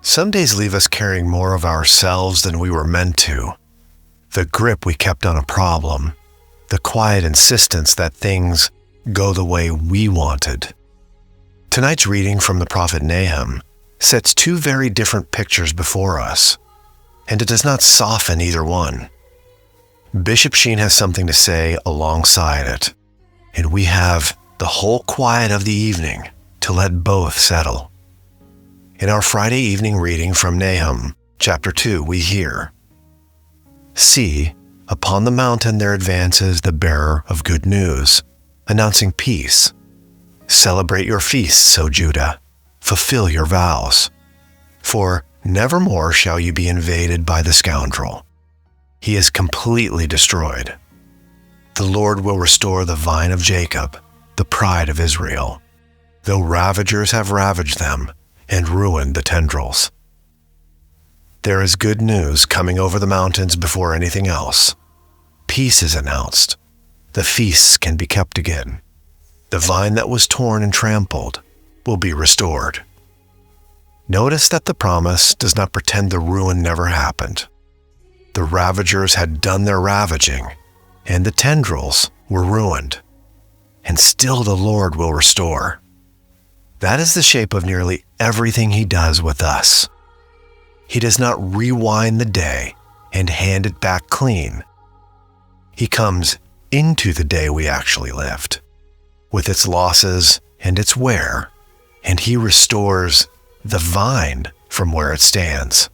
Some days leave us carrying more of ourselves than we were meant to. The grip we kept on a problem, the quiet insistence that things go the way we wanted. Tonight's reading from the Prophet Nahum sets two very different pictures before us, and it does not soften either one. Bishop Sheen has something to say alongside it, and we have the whole quiet of the evening to let both settle. In our Friday evening reading from Nahum, chapter 2, we hear, "See, upon the mountain there advances the bearer of good news, announcing peace. Celebrate your feasts, O Judah, fulfill your vows. For nevermore shall you be invaded by the scoundrel. He is completely destroyed. The Lord will restore the vine of Jacob, the pride of Israel, though ravagers have ravaged them and ruined the tendrils." There is good news coming over the mountains before anything else. Peace is announced. The feasts can be kept again. The vine that was torn and trampled will be restored. Notice that the promise does not pretend the ruin never happened. The ravagers had done their ravaging, and the tendrils were ruined. And still the Lord will restore. That is the shape of nearly everything He does with us. He does not rewind the day and hand it back clean. He comes into the day we actually lived, with its losses and its wear, and He restores the vine from where it stands.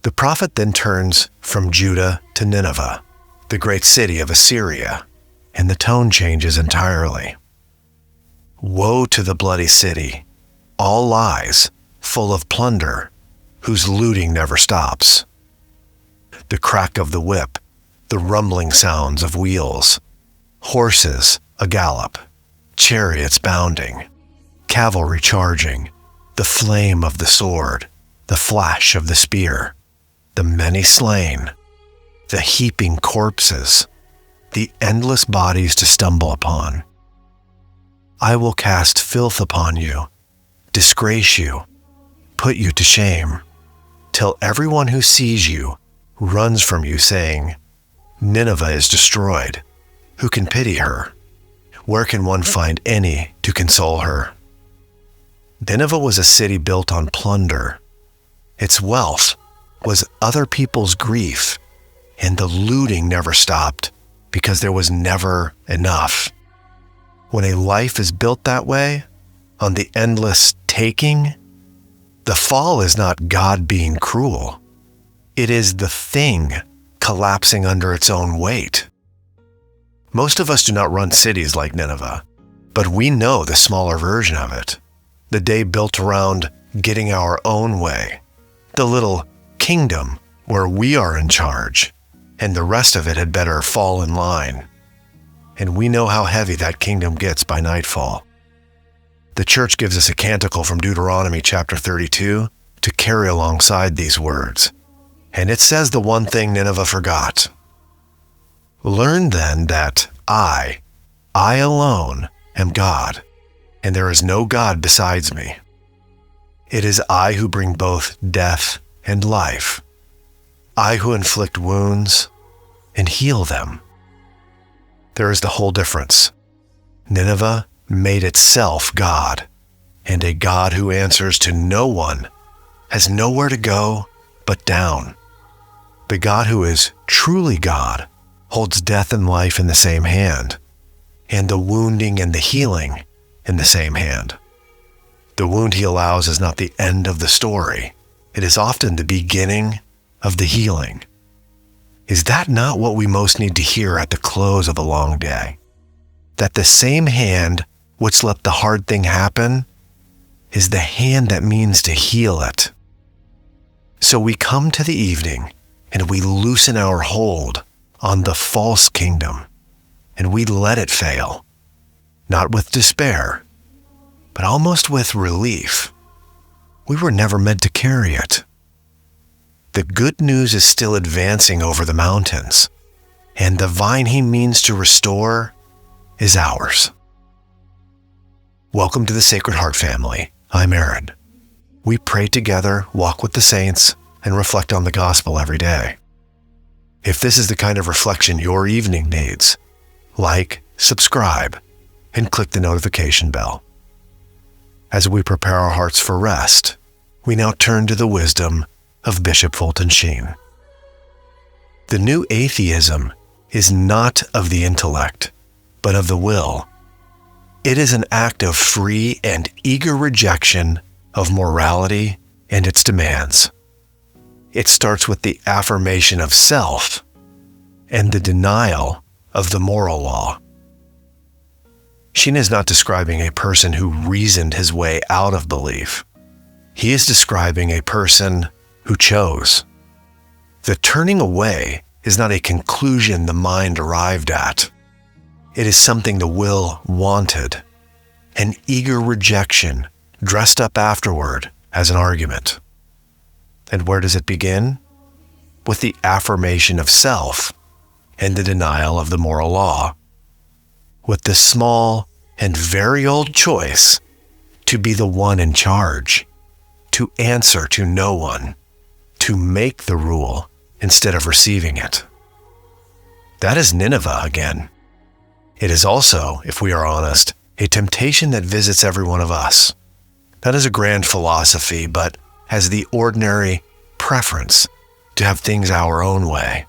The prophet then turns from Judah to Nineveh, the great city of Assyria, and the tone changes entirely. Woe to the bloody city, all lies, full of plunder, whose looting never stops. The crack of the whip, the rumbling sounds of wheels, horses a gallop, chariots bounding, cavalry charging, the flame of the sword, the flash of the spear, the many slain, the heaping corpses, the endless bodies to stumble upon. I will cast filth upon you, disgrace you, put you to shame, till everyone who sees you runs from you, saying, Nineveh is destroyed. Who can pity her? Where can one find any to console her? Nineveh was a city built on plunder. Its wealth was other people's grief, and the looting never stopped because there was never enough. When a life is built that way, on the endless taking, the fall is not God being cruel. It is the thing collapsing under its own weight. Most of us do not run cities like Nineveh, but we know the smaller version of it. The day built around getting our own way. The little kingdom where we are in charge, and the rest of it had better fall in line. And we know how heavy that kingdom gets by nightfall. The church gives us a canticle from Deuteronomy chapter 32 to carry alongside these words. And it says the one thing Nineveh forgot. Learn then that I alone am God, and there is no God besides me. It is I who bring both death and life. I who inflict wounds and heal them. There is the whole difference. Nineveh made itself God, and a God who answers to no one has nowhere to go but down. The God who is truly God holds death and life in the same hand, and the wounding and the healing in the same hand. The wound He allows is not the end of the story. It is often the beginning of the healing. Is that not what we most need to hear at the close of a long day? That the same hand which let the hard thing happen is the hand that means to heal it. So we come to the evening and we loosen our hold on the false kingdom, and we let it fail, not with despair, but almost with relief. We were never meant to carry it. The good news is still advancing over the mountains, and the vine He means to restore is ours. Welcome to the Sacred Heart family. I'm Aaron. We pray together, walk with the saints, and reflect on the gospel every day. If this is the kind of reflection your evening needs, like, subscribe, and click the notification bell. As we prepare our hearts for rest, we now turn to the wisdom of Bishop Fulton Sheen. The new atheism is not of the intellect, but of the will. It is an act of free and eager rejection of morality and its demands. It starts with the affirmation of self and the denial of the moral law. Sheen is not describing a person who reasoned his way out of belief. He is describing a person who chose. The turning away is not a conclusion the mind arrived at. It is something the will wanted, an eager rejection dressed up afterward as an argument. And where does it begin? With the affirmation of self and the denial of the moral law. With the small and very old choice to be the one in charge, to answer to no one, to make the rule instead of receiving it. That is Nineveh again. It is also, if we are honest, a temptation that visits every one of us. That is a grand philosophy, but has the ordinary preference to have things our own way.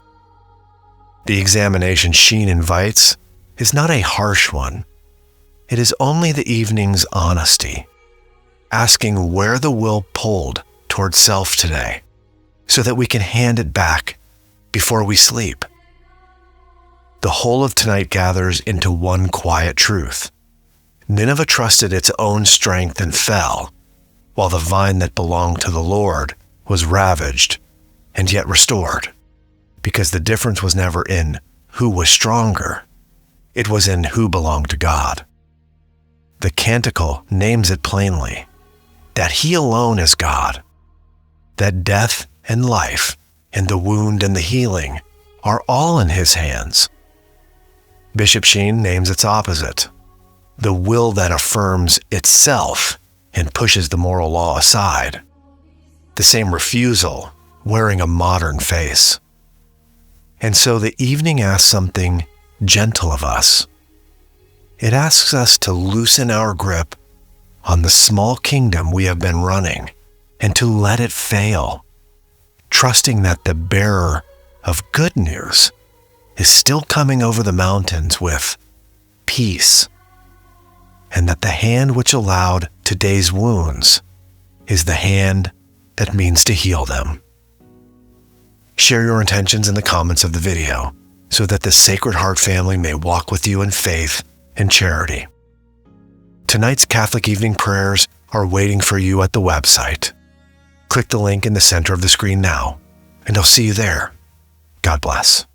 The examination Sheen invites is not a harsh one. It is only the evening's honesty, asking where the will pulled toward self today, so that we can hand it back before we sleep. The whole of tonight gathers into one quiet truth. Nineveh trusted its own strength and fell, while the vine that belonged to the Lord was ravaged and yet restored, because the difference was never in who was stronger. It was in who belonged to God. The canticle names it plainly, that He alone is God, that death and life and the wound and the healing are all in His hands. Bishop Sheen names its opposite, the will that affirms itself and pushes the moral law aside. The same refusal, wearing a modern face. And so the evening asks something gentle of us. It asks us to loosen our grip on the small kingdom we have been running and to let it fail, trusting that the bearer of good news is still coming over the mountains with peace, and that the hand which allowed today's wounds is the hand that means to heal them. Share your intentions in the comments of the video so that the Sacred Heart family may walk with you in faith and charity. Tonight's Catholic evening prayers are waiting for you at the website. Click the link in the center of the screen now, and I'll see you there. God bless.